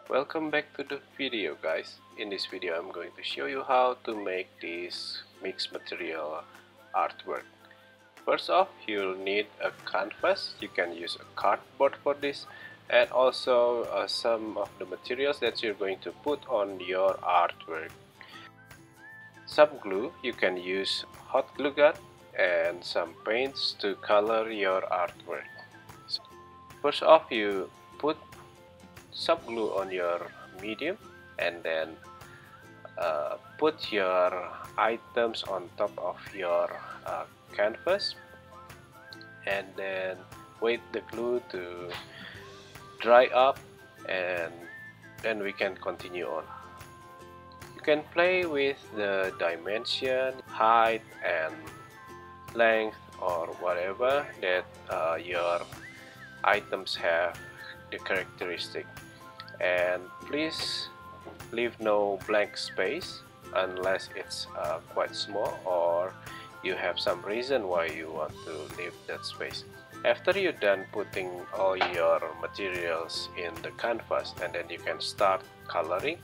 Welcome back to the video, guys. In this video I'm going to show you how to make this mixed material artwork. First off, you'll need a canvas. You can use a cardboard for this, and also some of the materials that you're going to put on your artwork. Some glue. You can use hot glue gun and some paints to color your artwork. First off, you put some glue on your medium, and then put your items on top of your canvas, and then wait the glue to dry up, and then we can continue on. You can play with the dimension, height and length, or whatever that your items have the characteristic, and please leave no blank space unless it's quite small or you have some reason why you want to leave that space. After you're done putting all your materials in the canvas, and then you can start coloring.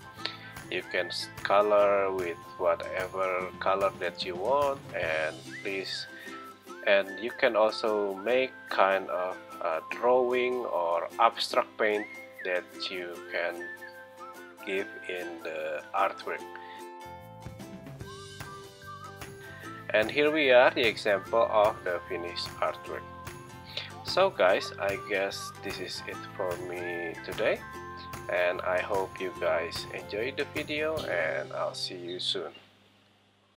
You can color with whatever color that you want, and you can also make kind of drawing or abstract paint that you can give in the artwork. And here we are, the example of the finished artwork. So guys, I guess this is it for me today, and I hope you guys enjoyed the video, and I'll see you soon.